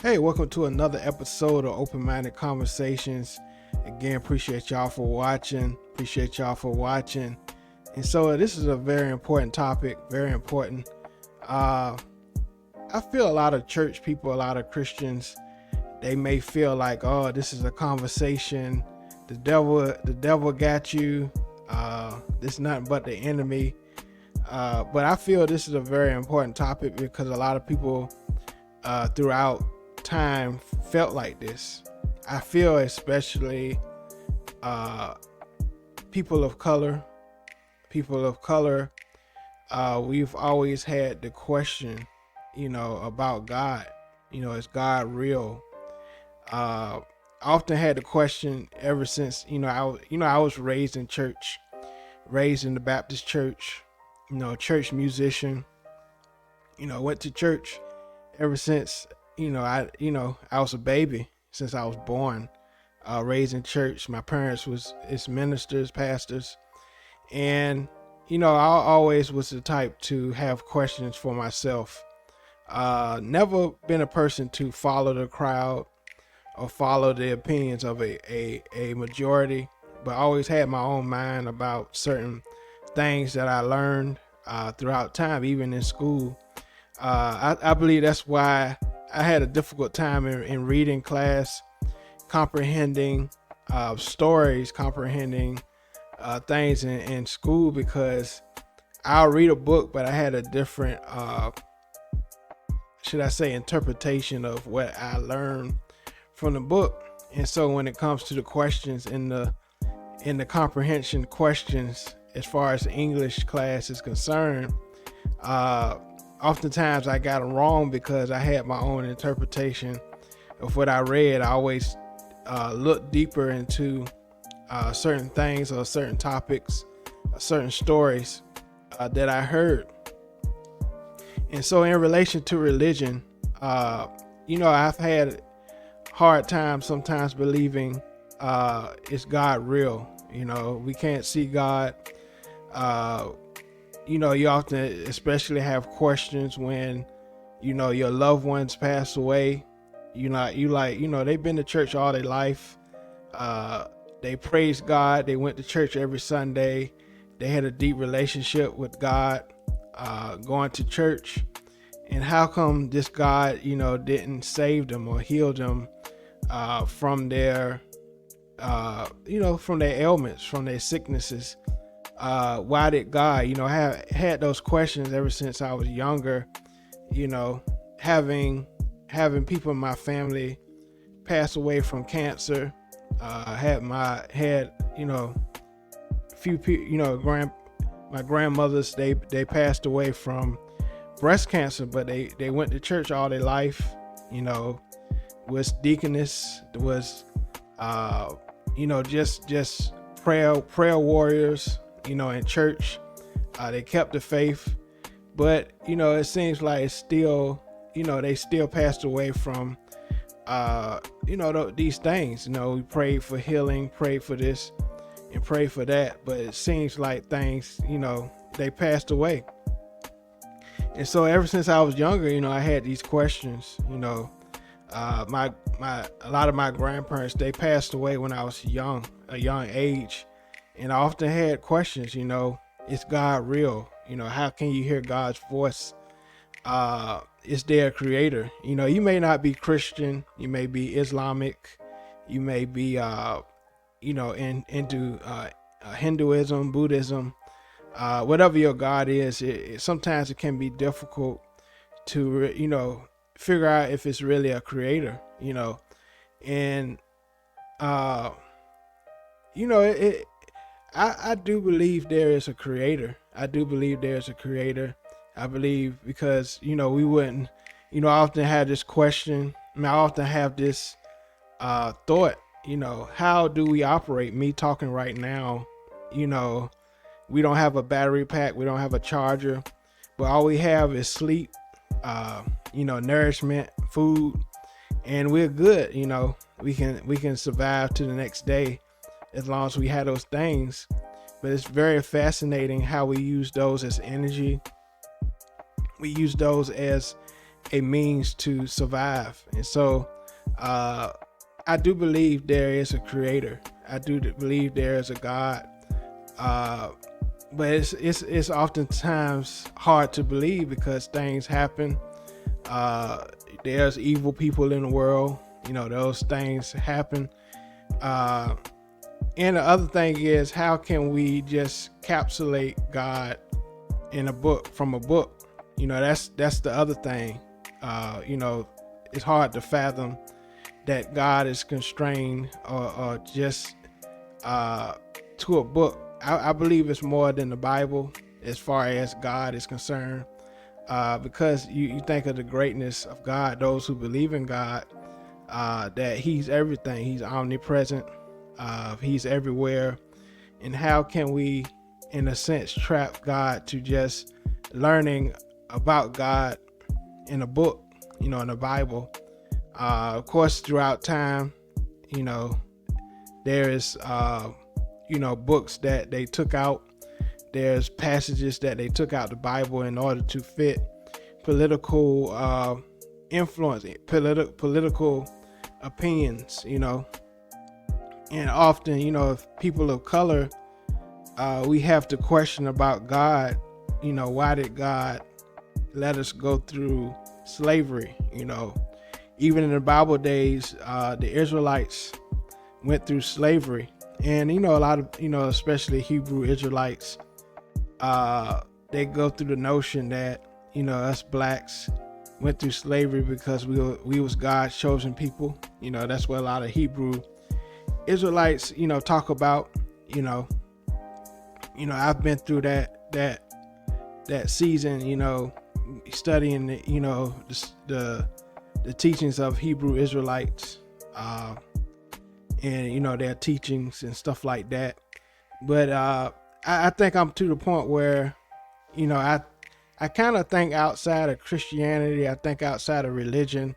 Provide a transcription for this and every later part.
Hey, welcome to another episode of Open Minded Conversations. Again, appreciate y'all for watching. And so this is a very important topic, very important. Uh, I feel a lot of church people, a lot of Christians, they may feel like, oh, this is a conversation. The devil got you. This is nothing but the enemy. But I feel this is a very important topic because a lot of people throughout time felt like this. I feel especially uh, people of color, people of color, we've always had the question, about God. Is God real? I often had the question ever since, I was raised in church, raised in the Baptist church, church musician, went to church ever since I was a baby, since I was born, raised in church. My parents was ministers, pastors, and I always was the type to have questions for myself. Never been a person to follow the crowd or follow the opinions of a majority, but always had my own mind about certain things that I learned throughout time, even in school. I believe that's why I had a difficult time in reading class, comprehending stories, comprehending things in school, because I'll read a book, but I had a different, should I say, interpretation of what I learned from the book. And so when it comes to the questions in the comprehension questions, as far as the English class is concerned, oftentimes I got them wrong because I had my own interpretation of what I read. I always looked deeper into certain things or certain topics, certain stories that I heard. And so in relation to religion, I've had hard time sometimes believing is God real. We can't see God. You often especially have questions when, your loved ones pass away. They've been to church all their life. They praised God. They went to church every Sunday. They had a deep relationship with God, going to church. And how come this God, didn't save them or heal them from their, from their ailments, from their sicknesses? Why did God, I have had those questions ever since I was younger, having people in my family pass away from cancer. Had few people, my grandmothers, they passed away from breast cancer, but they went to church all their life, was deaconess, was, just prayer warriors, in church. They kept the faith, but it seems like it's still, they still passed away from these things. We prayed for healing, prayed for this and prayed for that, but it seems like things, they passed away. And so ever since I was younger, I had these questions. My a lot of my grandparents, they passed away when I was a young age. And I often had questions, is God real? How can you hear God's voice? Is there a creator? You may not be Christian, you may be Islamic, you may be, into Hinduism, Buddhism, whatever your God is. Sometimes it can be difficult to, figure out if it's really a creator, and, I do believe there is a creator. I believe because, we wouldn't, I often have this question. I often have this thought, how do we operate? Me talking right now, we don't have a battery pack. We don't have a charger, but all we have is sleep, nourishment, food, and we're good. We can survive to the next day as long as we have those things. But it's very fascinating how we use those as energy. We use those as a means to survive. And so I do believe there is a creator. I do believe there is a God. But it's oftentimes hard to believe because things happen. There's evil people in the world. Those things happen. And the other thing is, how can we just capsulate God in a book from a book? That's the other thing. It's hard to fathom that God is constrained or just to a book. I believe it's more than the Bible as far as God is concerned, because you think of the greatness of God, those who believe in God, that he's everything. He's omnipresent. He's everywhere. And how can we, in a sense, trap God to just learning about God in a book, in the Bible? Of course, throughout time, there is, books that they took out. There's passages that they took out the Bible in order to fit political influence, political opinions, and often, if people of color, we have to question about God. Why did God let us go through slavery? Even in the Bible days, the Israelites went through slavery. And, a lot of, especially Hebrew Israelites, they go through the notion that, us blacks went through slavery because we was God's chosen people. That's what a lot of Hebrew Israelites, talk about. I've been through that season, studying, the teachings of Hebrew Israelites, and their teachings and stuff like that. But I think I'm to the point where I kind of think outside of Christianity. I think outside of religion,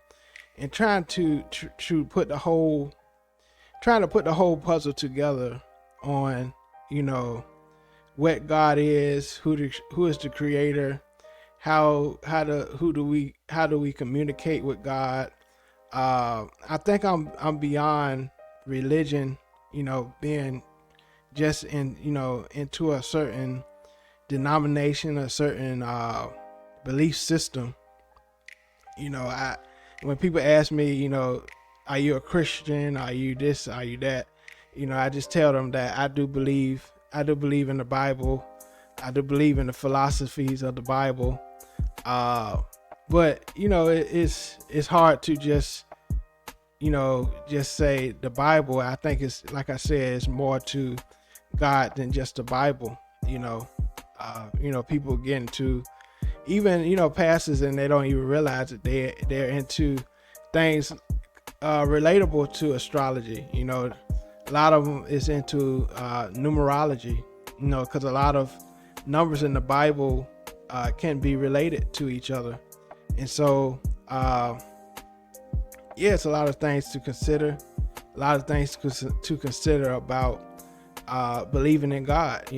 and trying to put the whole puzzle together on what God is, who is the creator, how do we communicate with God. I think I'm beyond religion, being just into a certain denomination, a certain belief system. When people ask me, are you a Christian? Are you this? Are you that? I just tell them that I do believe in the Bible. I do believe in the philosophies of the Bible. But it's hard to just say the Bible. I think it's, like I said, it's more to God than just the Bible. People get into even pastors, and they don't even realize that they're into things relatable to astrology. A lot of them is into numerology, because a lot of numbers in the Bible can be related to each other. And so it's a lot of things to consider, to consider about believing in God.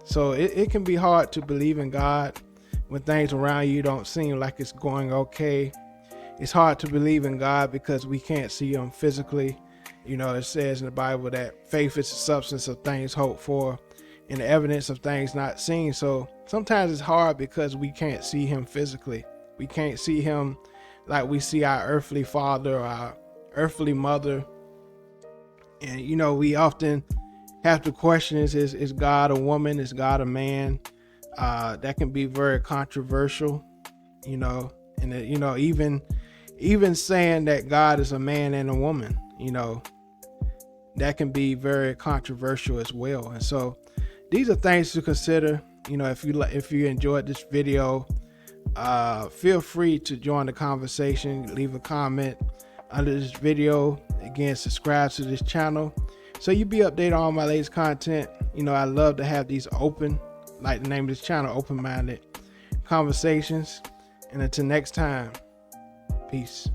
So it can be hard to believe in God when things around you don't seem like it's going okay. It's hard to believe in God because we can't see him physically. It says in the Bible that faith is the substance of things hoped for and the evidence of things not seen. So sometimes it's hard because we can't see him physically. We can't see him like we see our earthly father or our earthly mother. And, we often have to question, is God a woman? Is God a man? That can be very controversial, and, even saying that God is a man and a woman, that can be very controversial as well. And so these are things to consider. If you enjoyed this video, feel free to join the conversation, leave a comment under this video. Again, subscribe to this channel so you be updated on my latest content. I love to have these open, like the name of this channel, open-minded conversations. And until next time, peace.